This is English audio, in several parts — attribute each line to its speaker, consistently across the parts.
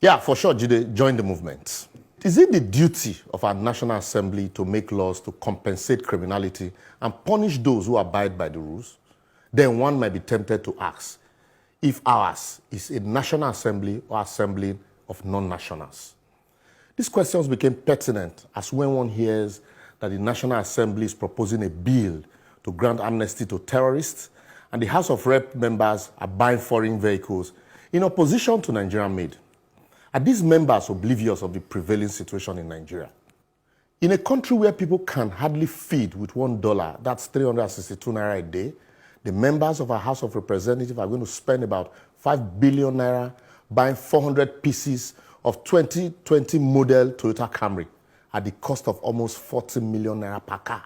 Speaker 1: Yeah, for sure, Jide, join the movement. Is it the duty of our National Assembly to make laws to compensate criminality and punish those who abide by the rules? Then one might be tempted to ask if ours is a National Assembly or assembly of non-nationals. These questions became pertinent as when one hears that the National Assembly is proposing a bill to grant amnesty to terrorists and the House of Rep members are buying foreign vehicles in opposition to Nigerian-made. Are these members oblivious of the prevailing situation in Nigeria? In a country where people can hardly feed with $1, that's 362 naira a day, the members of our House of Representatives are going to spend about 5 billion naira buying 400 pieces of 2020 model Toyota Camry at the cost of almost 40 million naira per car.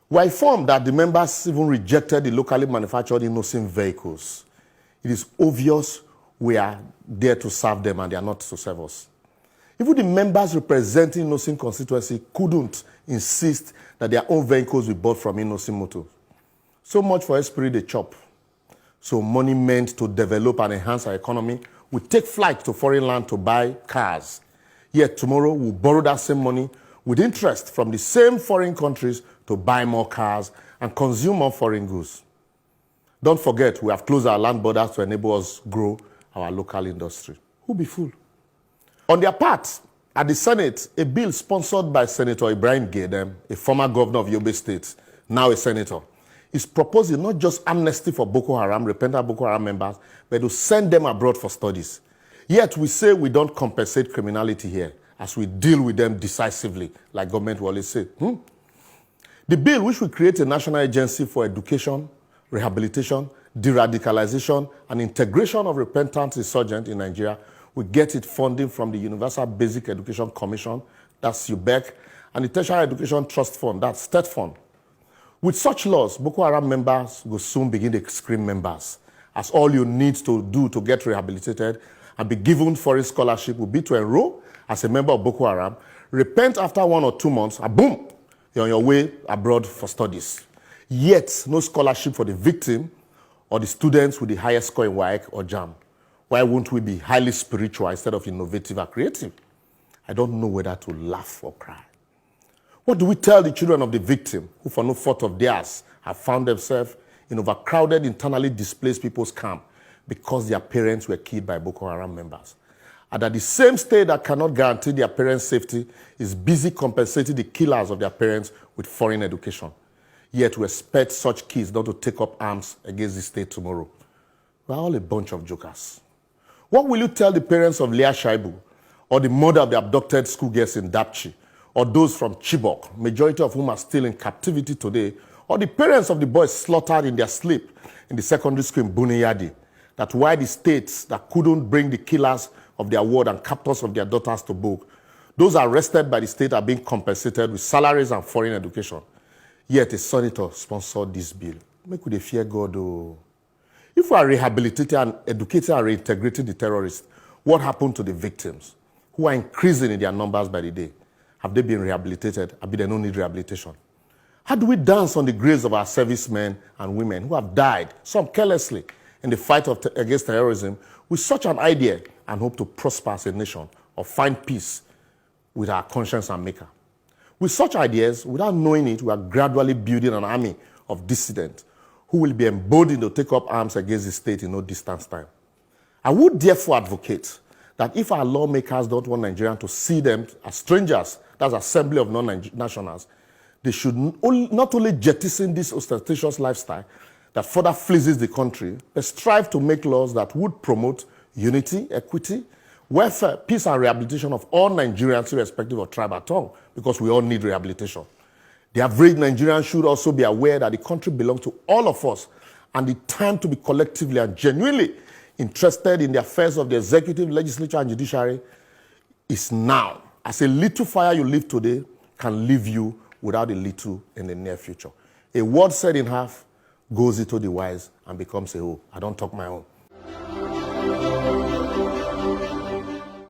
Speaker 1: We're informed that the members even rejected the locally manufactured Innosim vehicles. It is obvious we are there to serve them and they are not to serve us. Even the members representing Innosim constituency couldn't insist that their own vehicles be bought from Innosim Motors. So much for Esprit de Chop. So money meant to develop and enhance our economy will take flight to foreign land to buy cars. Yet tomorrow we'll borrow that same money with interest from the same foreign countries to buy more cars and consume more foreign goods. Don't forget, we have closed our land borders to enable us grow our local industry. Who be fool? On their part, at the Senate, a bill sponsored by Senator Ibrahim Gaidam, a former governor of Yobe State, now a senator, is proposing not just amnesty for Boko Haram, repentant Boko Haram members, but to send them abroad for studies. Yet we say we don't compensate criminality here, as we deal with them decisively, like government will always say. The bill, which will create a national agency for education, rehabilitation, de-radicalization, and integration of repentant insurgents in Nigeria, will get its funding from the Universal Basic Education Commission, that's UBEC, and the Tertiary Education Trust Fund, that's State Fund. With such laws, Boko Haram members will soon begin to scream members, as all you need to do to get rehabilitated and be given foreign scholarship will be to enroll as a member of Boko Haram, repent after 1 or 2 months, and boom, you're on your way abroad for studies. Yet, no scholarship for the victim or the students with the highest score in WAEC or JAM. Why won't we be highly spiritual instead of innovative or creative? I don't know whether to laugh or cry. What do we tell the children of the victim who for no fault of theirs have found themselves in overcrowded, internally displaced people's camp because their parents were killed by Boko Haram members? And that the same state that cannot guarantee their parents' safety is busy compensating the killers of their parents with foreign education. Yet we expect such kids not to take up arms against the state tomorrow. We're all a bunch of jokers. What will you tell the parents of Leah Shaibu, or the mother of the abducted schoolgirls in Dapchi, or those from Chibok, majority of whom are still in captivity today, or the parents of the boys slaughtered in their sleep in the secondary school in Buniyadi, that why the states that couldn't bring the killers of their ward and captors of their daughters to book, those arrested by the state are being compensated with salaries and foreign education. Yet a senator sponsored this bill. Make we fear God. Oh. If we are rehabilitating and educating and reintegrating the terrorists, what happened to the victims who are increasing in their numbers by the day? Have they been rehabilitated? Have they don't need rehabilitation? How do we dance on the graves of our servicemen and women who have died, some carelessly, in the fight against terrorism with such an idea and hope to prosper as a nation or find peace with our conscience and maker? With such ideas, without knowing it, we are gradually building an army of dissidents who will be emboldened to take up arms against the state in no distant time. I would therefore advocate that if our lawmakers don't want Nigerians to see them as strangers, that's assembly of non-nationals, they should not only jettison this ostentatious lifestyle that further fleeces the country, but strive to make laws that would promote unity, equity, welfare, peace, and rehabilitation of all Nigerians irrespective of tribe or tongue, because we all need rehabilitation. The average Nigerian should also be aware that the country belongs to all of us, and the time to be collectively and genuinely interested in the affairs of the executive, legislature, and judiciary is now. As a little fire you live today can leave you without a little in the near future. A word said in half goes into the wise and becomes a whole. I don't talk my own.